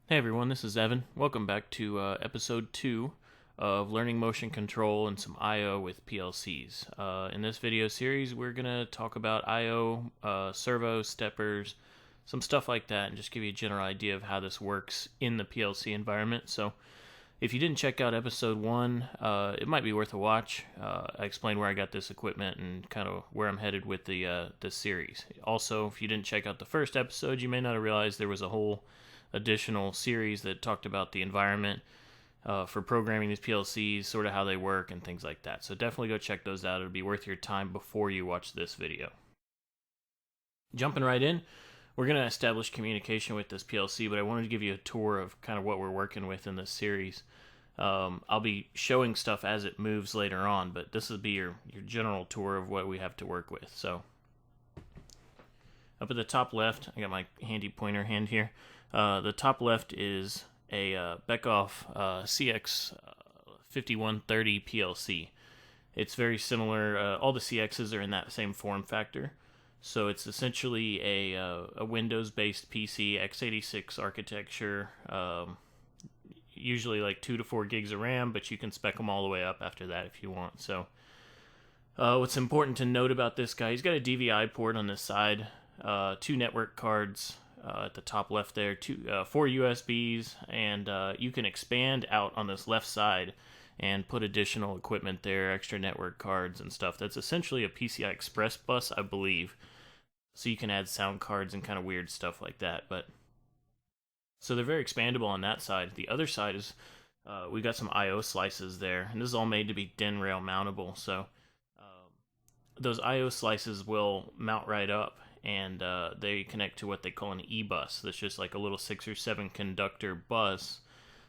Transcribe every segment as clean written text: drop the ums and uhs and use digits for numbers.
Hey everyone, this is Evan. Welcome back to episode 2 of Learning Motion Control and some I/O with PLCs. In this video series, we're going to talk about I/O, servo, steppers, some stuff like that, and just give you a general idea of how this works in the PLC environment. So if you didn't check out episode 1, it might be worth a watch. I explained where I got this equipment and kind of where I'm headed with this series. Also, if you didn't check out the first episode, you may not have realized there was a whole additional series that talked about the environment for programming these PLCs, sort of how they work and things like that. So definitely go check those out. It'll be worth your time before you watch this video. Jumping right in, we're going to establish communication with this PLC, but I wanted to give you a tour of kind of what we're working with in this series. I'll be showing stuff as it moves later on, but this will be your general tour of what we have to work with. So up at the top left, I got my handy pointer hand here. The top left is a Bekoff Cx 5130 PLC. It's very similar. All the CXs are in that same form factor. So it's essentially a Windows-based PC, x86 architecture, usually like 2 to 4 gigs of RAM, but you can spec them all the way up after that if you want. So what's important to note about this guy, he's got a DVI port on this side, 2 network cards, at the top left there, 4 USBs, and you can expand out on this left side and put additional equipment there, extra network cards and stuff. That's essentially a PCI Express bus, I believe. So you can add sound cards and kind of weird stuff like that. But so they're very expandable on that side. The other side is we've got some I/O slices there, and this is all made to be DIN rail mountable. So those I/O slices will mount right up, and they connect to what they call an E-bus. That's just like a little 6 or 7 conductor bus.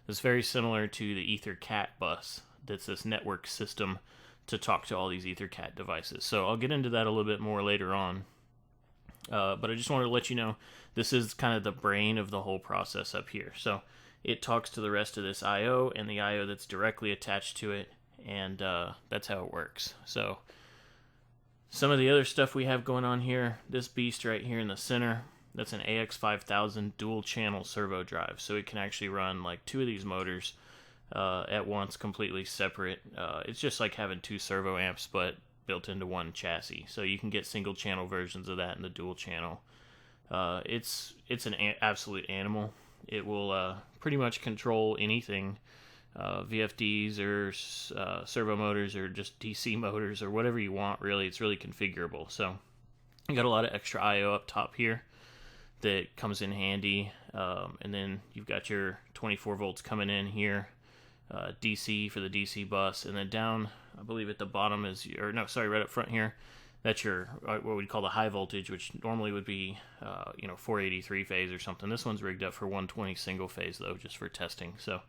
It's very similar to the EtherCAT bus. That's this network system to talk to all these EtherCAT devices. So I'll get into that a little bit more later on. But I just wanted to let you know this is kind of the brain of the whole process up here. So it talks to the rest of this I/O and the I/O that's directly attached to it, and that's how it works. So some of the other stuff we have going on here, this beast right here in the center, that's an AX5000 dual channel servo drive. So it can actually run like 2 of these motors at once, completely separate. It's just like having 2 servo amps, but built into one chassis. So you can get single channel versions of that in the dual channel. It's an absolute animal. It will pretty much control anything. VFDs or servo motors or just DC motors or whatever you want, really. It's really configurable. So you got a lot of extra I/O up top here that comes in handy, and then you've got your 24 volts coming in here, DC for the DC bus, and then down, I believe at the bottom is right up front here, that's your what we'd call the high voltage, which normally would be 483 phase or something. This one's rigged up for 120 single phase though, just for testing. So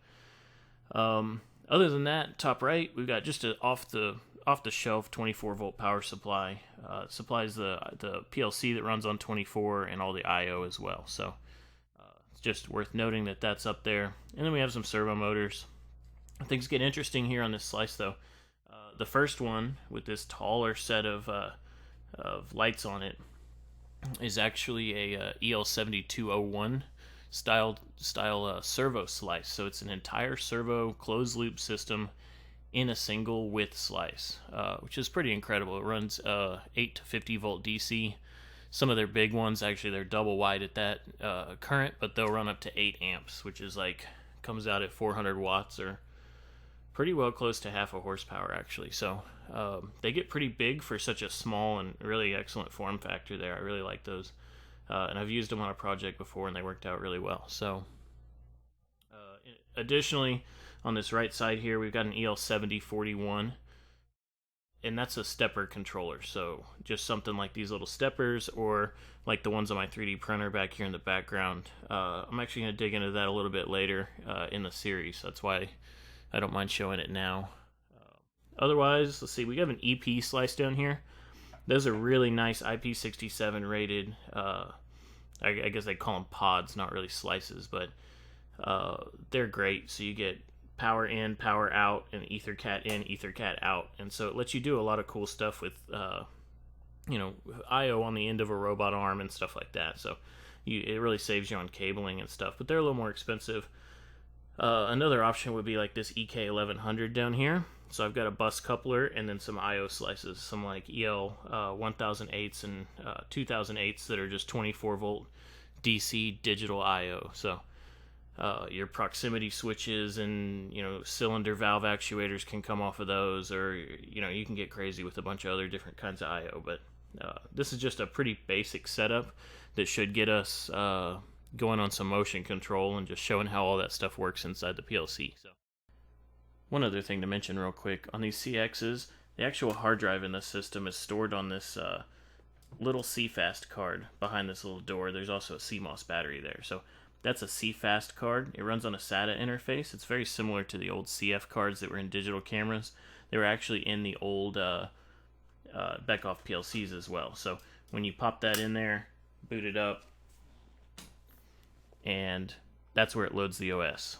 other than that, top right, we've got just an off the shelf 24 volt power supply. Supplies the PLC that runs on 24 and all the I/O as well. So it's just worth noting that that's up there. And then we have some servo motors. Things get interesting here on this slice though. The first one with this taller set of lights on it is actually a EL7201 style servo slice. So it's an entire servo closed loop system in a single width slice, which is pretty incredible. It runs 8 to 50 volt DC. Some of their big ones, actually, they're double wide at that current, but they'll run up to 8 amps, which is like comes out at 400 watts or pretty well close to half a horsepower actually. So they get pretty big for such a small and really excellent form factor there. I really like those. And I've used them on a project before and they worked out really well. So additionally, on this right side here, we've got an EL7041, and that's a stepper controller. So just something like these little steppers, or like the ones on my 3D printer back here in the background. I'm actually going to dig into that a little bit later in the series. That's why I don't mind showing it now. Otherwise, let's see, we have an EP slice down here. Those are really nice IP67 rated, I guess they call them pods, not really slices, but they're great. So you get power in, power out, and EtherCAT in, EtherCAT out. And so it lets you do a lot of cool stuff with, I/O on the end of a robot arm and stuff like that. So it really saves you on cabling and stuff, but they're a little more expensive. Another option would be like this EK1100 down here. So I've got a bus coupler and then some I/O slices, some like EL 1008s and 2008s that are just 24 volt DC digital I/O. So your proximity switches and cylinder valve actuators can come off of those, or you can get crazy with a bunch of other different kinds of I/O. But this is just a pretty basic setup that should get us going on some motion control and just showing how all that stuff works inside the PLC. So, one other thing to mention real quick, on these CXs, the actual hard drive in this system is stored on this little CFast card behind this little door. There's also a CMOS battery there. So that's a CFast card. It runs on a SATA interface. It's very similar to the old CF cards that were in digital cameras. They were actually in the old Bekoff PLCs as well. So when you pop that in there, boot it up, and that's where it loads the OS.